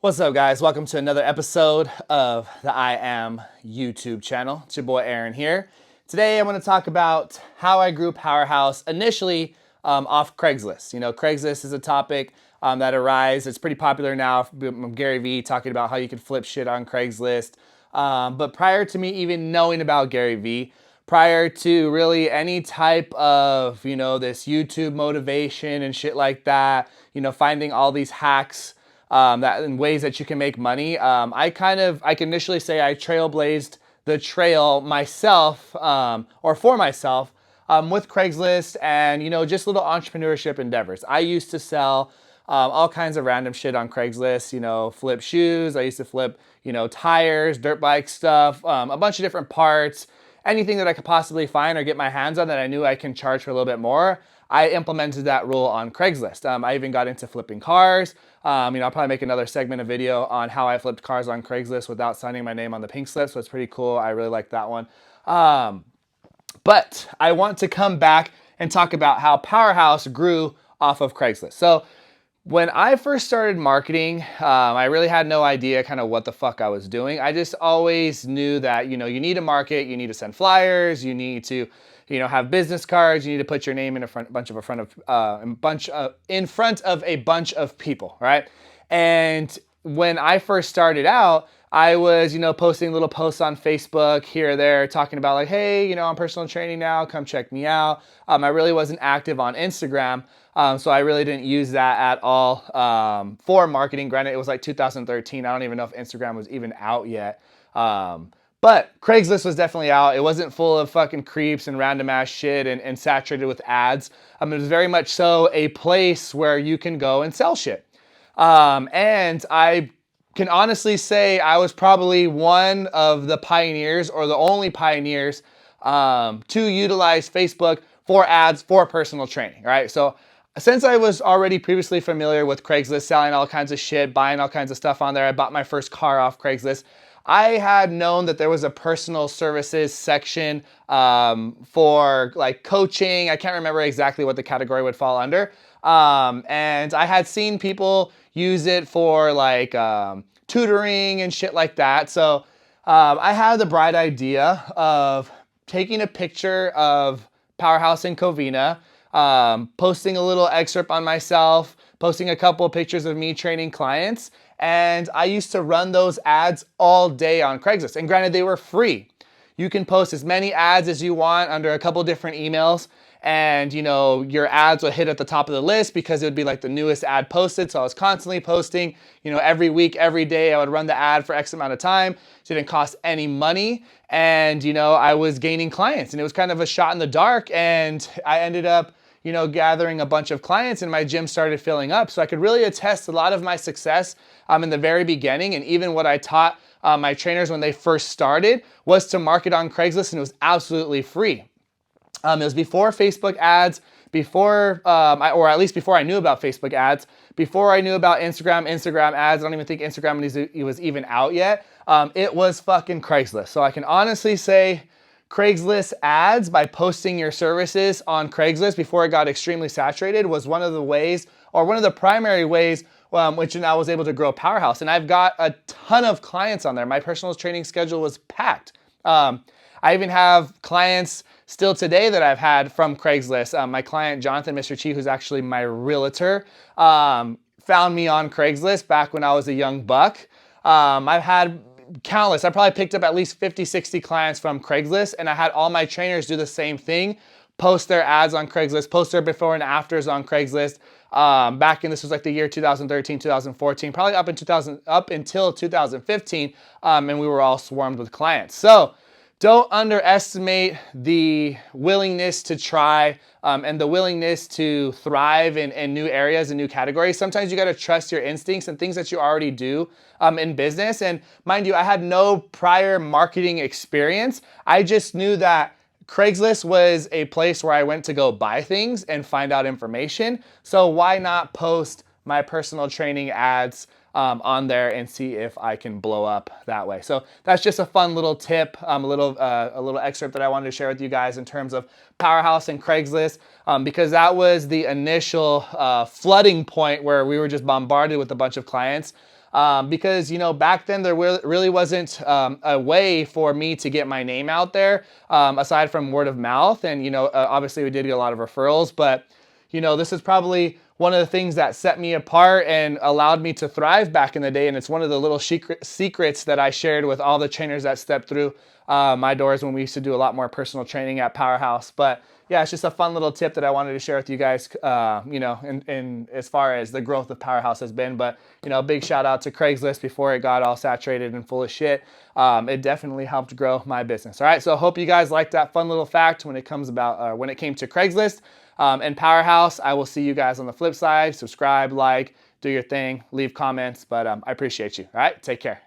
What's up, guys? Welcome to another episode of the I Am YouTube channel. It's your boy Aaron here. Today, I'm going to talk about how I grew Powerhouse initially off Craigslist. You know, Craigslist is a topic that arises. It's pretty popular now from Gary Vee talking about how you can flip shit on Craigslist. But prior to me even knowing about Gary Vee, prior to really any type of, this YouTube motivation and shit like that, finding all these hacks that in ways that you can make money. I can initially say I trailblazed the trail myself, or for myself, with Craigslist and, just little entrepreneurship endeavors. I used to sell all kinds of random shit on Craigslist, flip shoes. I used to flip, tires, dirt bike stuff, a bunch of different parts, anything that I could possibly find or get my hands on that I knew I can charge for a little bit more. I implemented that rule on Craigslist. I even got into flipping cars. I'll probably make another segment of video on how I flipped cars on Craigslist without signing my name on the pink slip. So it's pretty cool. I really like that one. But I want to come back and talk about how Powerhouse grew off of Craigslist. So when I first started marketing, I really had no idea kind of what the fuck I was doing. I just always knew that, you need to market, you need to send flyers, you need to, have business cards, you need to put your name in front of a bunch of people, right? And when I first started out, I was, posting little posts on Facebook here or there, talking about like, hey, I'm personal training now, come check me out. I really wasn't active on Instagram. So I really didn't use that at all for marketing. Granted, it was like 2013. I don't even know if Instagram was even out yet. But Craigslist was definitely out. It wasn't full of fucking creeps and random ass shit and saturated with ads. It was very much so a place where you can go and sell shit. And I can honestly say I was probably one of the pioneers or the only pioneers to utilize Facebook for ads for personal training, right? So since I was already previously familiar with Craigslist, selling all kinds of shit, buying all kinds of stuff on there, I bought my first car off Craigslist. I had known that there was a personal services section for like coaching. I can't remember exactly what the category would fall under. And I had seen people use it for like tutoring and shit like that. So I had the bright idea of taking a picture of Powerhouse in Covina, posting a little excerpt on myself, posting a couple of pictures of me training clients. And I used to run those ads all day on Craigslist. And granted, they were free. You can post as many ads as you want under a couple different emails. And, your ads would hit at the top of the list because it would be like the newest ad posted. So I was constantly posting, every week, every day, I would run the ad for X amount of time. It didn't cost any money. And, I was gaining clients and it was kind of a shot in the dark. And I ended up, gathering a bunch of clients and my gym started filling up. So I could really attest a lot of my success in the very beginning. And even what I taught my trainers when they first started was to market on Craigslist, and it was absolutely free. It was before Facebook ads, or at least before I knew about Facebook ads, before I knew about Instagram ads. I don't even think Instagram was even out yet. It was fucking Craigslist. So I can honestly say Craigslist ads, by posting your services on Craigslist before it got extremely saturated, was one of the ways, or one of the primary ways, which I was able to grow Powerhouse. And I've got a ton of clients on there. My personal training schedule was packed. I even have clients still today that I've had from Craigslist. My client, Jonathan, Mr. Chi, who's actually my realtor, found me on Craigslist back when I was a young buck. I've had countless. I probably picked up at least 50, 60 clients from Craigslist, and I had all my trainers do the same thing, post their ads on Craigslist, post their before and afters on Craigslist. Back in, this was like the year 2013, 2014, probably up until 2015, and we were all swarmed with clients. So don't underestimate the willingness to try and the willingness to thrive in new areas and new categories. Sometimes you got to trust your instincts and things that you already do in business. And mind you, I had no prior marketing experience. I just knew that Craigslist was a place where I went to go buy things and find out information. So why not post my personal training ads on there and see if I can blow up that way. So that's just a fun little tip, a little excerpt that I wanted to share with you guys in terms of Powerhouse and Craigslist, because that was the initial flooding point where we were just bombarded with a bunch of clients. Because, you know, back then there really wasn't a way for me to get my name out there aside from word of mouth. And, you know, obviously we did get a lot of referrals, but, you know, this is probably one of the things that set me apart and allowed me to thrive back in the day. And it's one of the little secrets that I shared with all the trainers that stepped through my doors when we used to do a lot more personal training at Powerhouse. But yeah, it's just a fun little tip that I wanted to share with you guys, you know, in as far as the growth of Powerhouse has been. But, you know, big shout out to Craigslist before it got all saturated and full of shit. It definitely helped grow my business. All right, so I hope you guys liked that fun little fact when it came to Craigslist and Powerhouse. I will see you guys on the flip side. Subscribe, like, do your thing, leave comments. But I appreciate you. All right, take care.